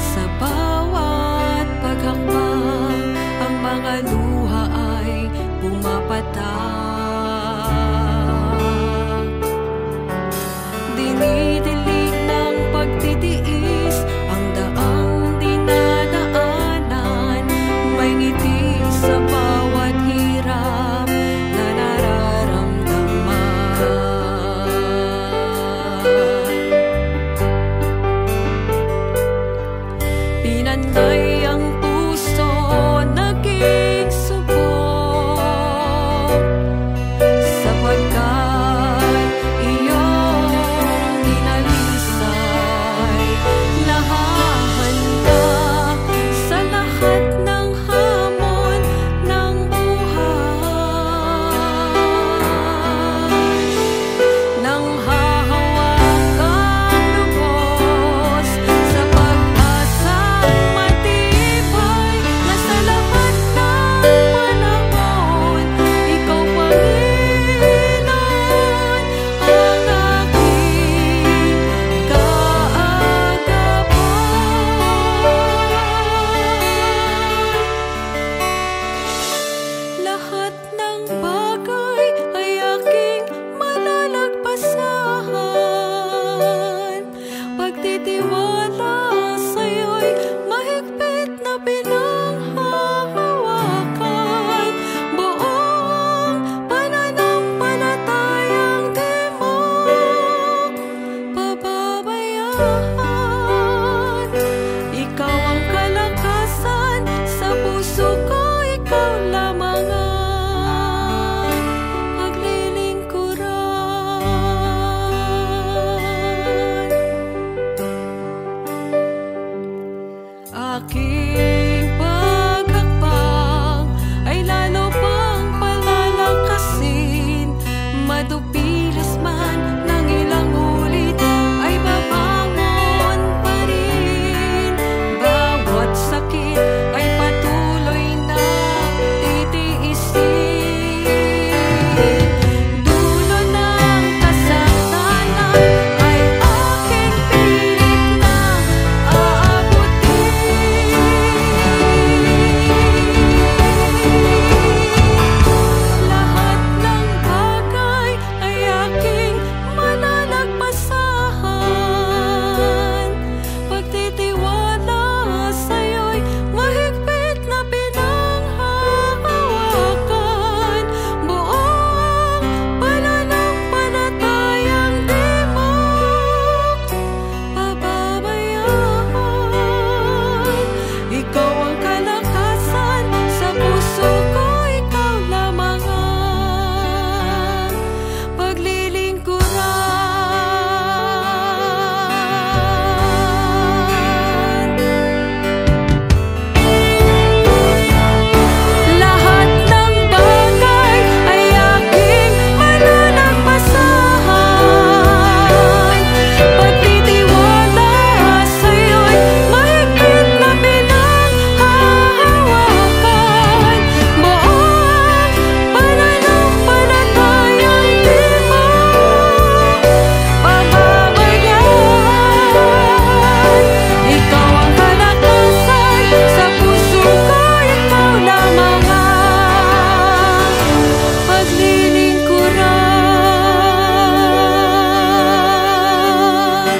Sa bawat paghakbang, ang mga luha ay pumapatak. Dinidilig ng pagtitiis ang daang dinadaanan, may ngiti sa bawat hirap na nararamdaman. Pinanay ang puso, naging subok, sapagkat iyong dinalisay. Nahahanda sa lahat ng hamon ng buhay, nang hahawak ang lubos sa pag-asang matibay, na sa lahat ng panahon, ikaw, Panginoon, ang aking kaagapan. Lahat ng bagay ay aking malalagpasan. Pagtitiwala sa'yo'y mahigpit na pinanghahawakan. Buong pananampalatayang di mo pababayaan. Ikaw ang kalakasan sa puso ko, ikaw lamang ang paglilingkuran. Aking paghakbang ay lalo pang palalakasin. Madupilis man ng ilang ulit, ay babangon pa rin. Bawat sakit ay patuloy na titiisin. Dulo ng kasalanan ay aking pilit na aabutin. Lahat ng bagay ay aking malalagpasan. Pagtitiwala sa'yo'y mahigpit na pinanghahawakan. Buong pananampalatayang di mo pababayaan. Ikaw ang kalakasan sa puso ko, ikaw lamang ang paglilingkuran. Lahat ng bagay ay aking malalagpasan. Pagtitiwala sa'yo'y mahigpit na pinanghahawakan. Buong pananampalatayang di mo pababayaan. Ikaw ang kalakasan sa puso ko, ikaw lamang ang paglilingkuran.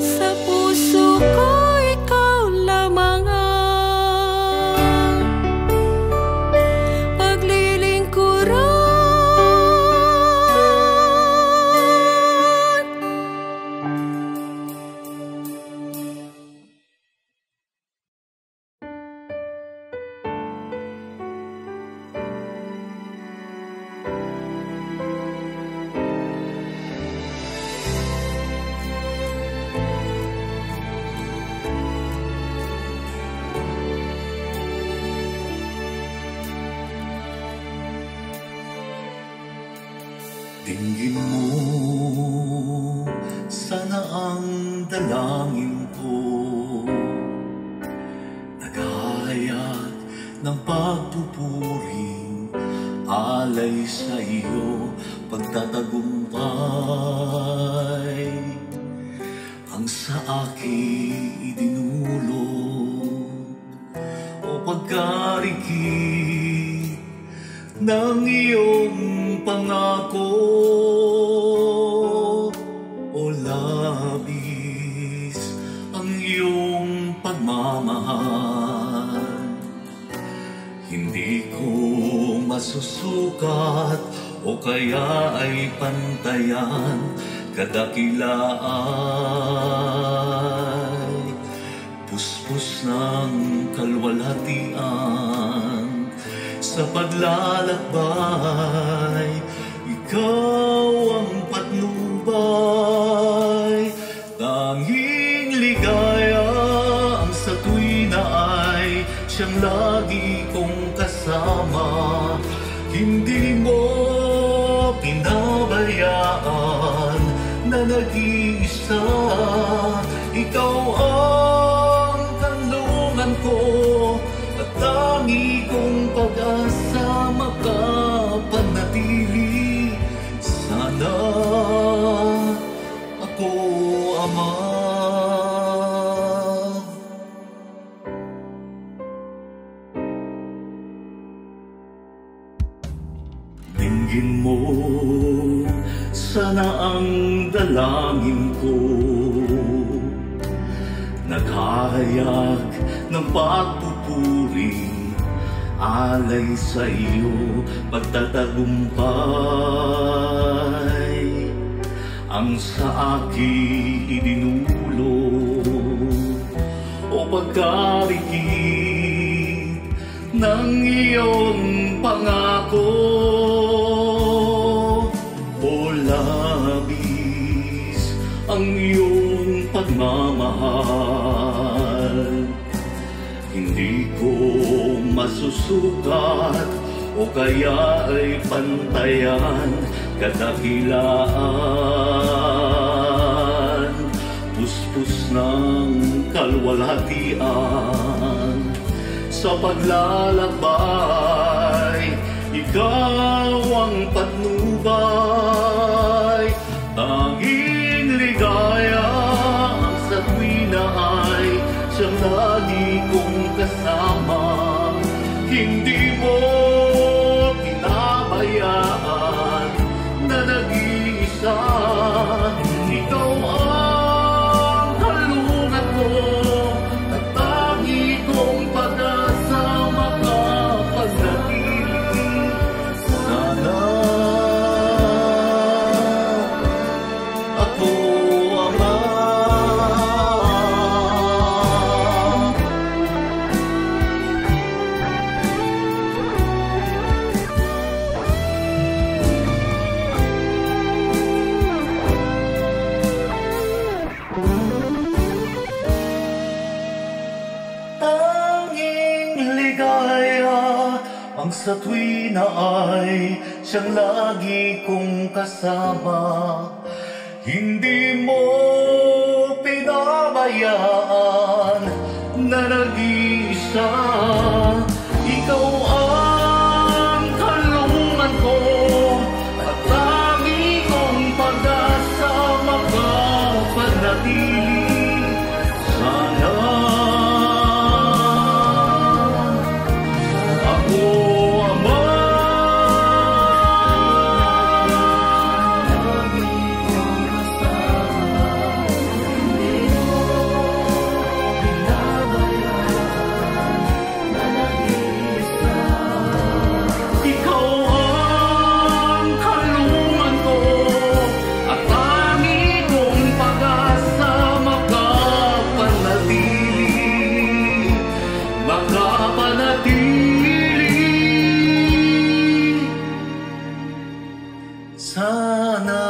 Sa puso ko, ikaw lamang ang paglilingkuran. Dinggin mo sana ang dalangin ko, naghahayag ng pagpupuring alay sa iyo pagtatagumpay. Ang sa akin idinulot o pagkarikit ng iyong pangako, o labis ang iyong pagmamahal. Hindi ko masusukat o kaya ay pantayan, kadakilaan, puspos ng kalwalhatian. Sa paglalakbay, ikaw ang patnubay. Tanging ligaya ang sa tuwina ay siyang lagi kong kasama. Hindi mo pinabayaan na nag-iisa. Ikaw ang kanlungan ko at tangi kong pag-asa makapanatili. Sana ako, Ama. Dinggin mo sana ang dalangin ko, naghahayag ng pagpupuring alay sa iyo pagtatagumpay. Ang sa akin idinulot o pagkarikit ng iyong pangako, o labis ang iyong pagmamahal. Hindi ko masusukat o kaya ay pantayan, kadakilaan, puspos ng kalwalhatian. Sa paglalakbay, ikaw ang patnubay. Tanging ligaya ang sa tuwina ay siyang lagi kong kasama. Hindi mo pinabayaan na nag-iisa. Ikaw ang halungan ko at tangi kong pag-asa makapanatili. Sana ako, Ama. Tanging ligaya ang sa tuwina ay siyang lagi kong kasama. Hindi mo pinabayaan na nag-iisa. Ikaw ang kalungan ko at tangi kong pag-asa makapanatili. Sana ako, Ama. Ikaw ang kalungan ko at tangi kong pag-asa makapanatili. Makapanatili. Sana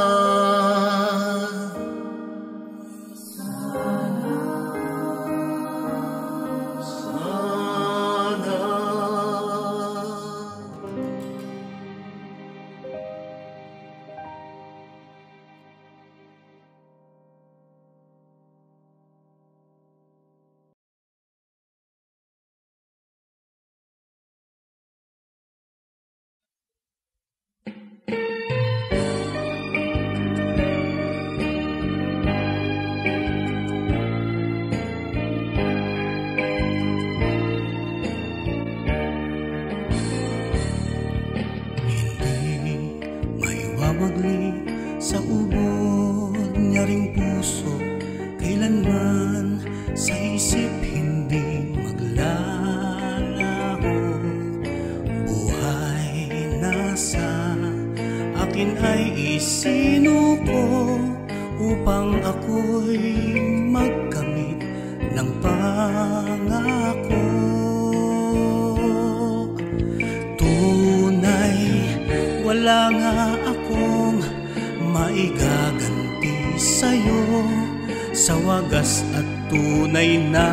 mawagli sa ubod niya ring puso, kailanman sa isip hindi maglalaho. Buhay na sa akin ay isinuko upang ako'y magkamit ng pangako. Tunay, wala nga akong maigaganti sa'yo, sa wagas at tunay na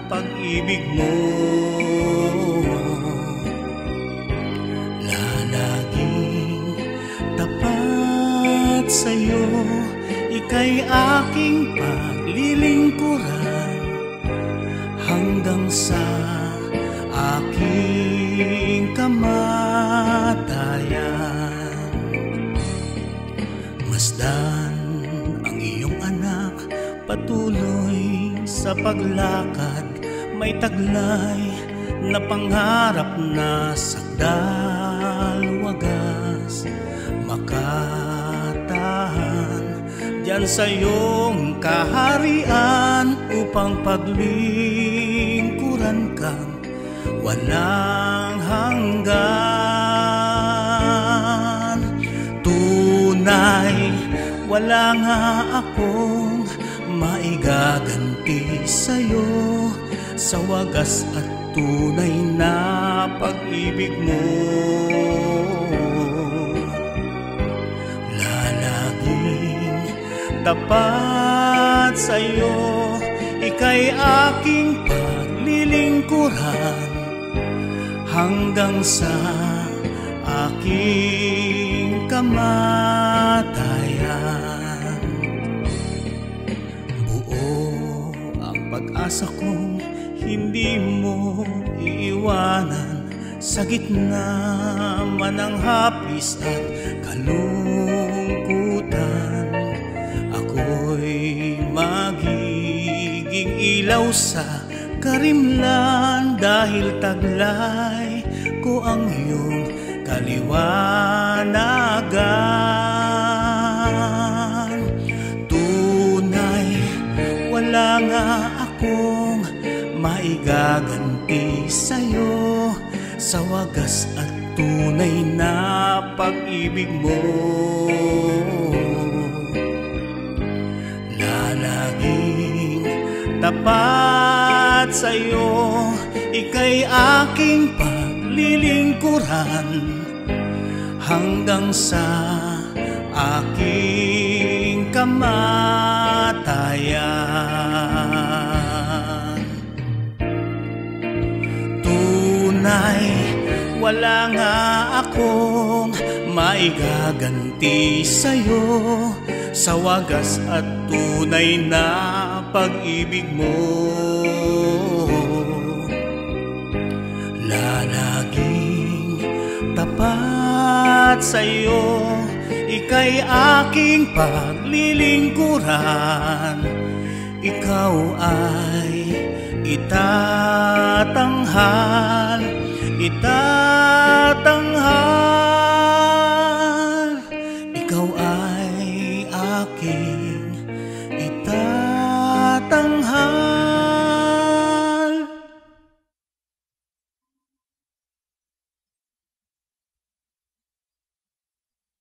pag-ibig mo. Lalaging tapat sa'yo, ika'y aking paglilingkuran hanggang sa aking kamatayan. Masdan ang iyong anak, patuloy sa paglakad, may taglay na pangarap na sakdal wagas, makatahan diyan sa iyong kaharian upang paglingkuran kang walang hanggan. Tunay, wala nga akong maigaganti sa'yo, sa wagas at tunay na pag-ibig mo. Lalaging tapat sa'yo, ika'y aking paglilingkuran hanggang sa aking kamatayan. Buo ang pag-asa kong hindi mo iiwanan, sa gitna man ng hapis at kalungkutan. Ako'y magiging ilaw sa karimlan, dahil taglay ko ang iyong kaliwanagan. Tunay, wala nga akong maigaganti sa'yo, sa wagas at tunay na pag-ibig mo. Lalaging tapat sa'yo, ika'y aking paglilingkuran hanggang sa aking kamatayan. Tunay, wala nga akong maigaganti sa'yo, sa wagas at tunay na pag-ibig mo. Lalaging tapat sa'yo, ika'y aking paglilingkuran. Ikaw ay itatanghal, itatanghal.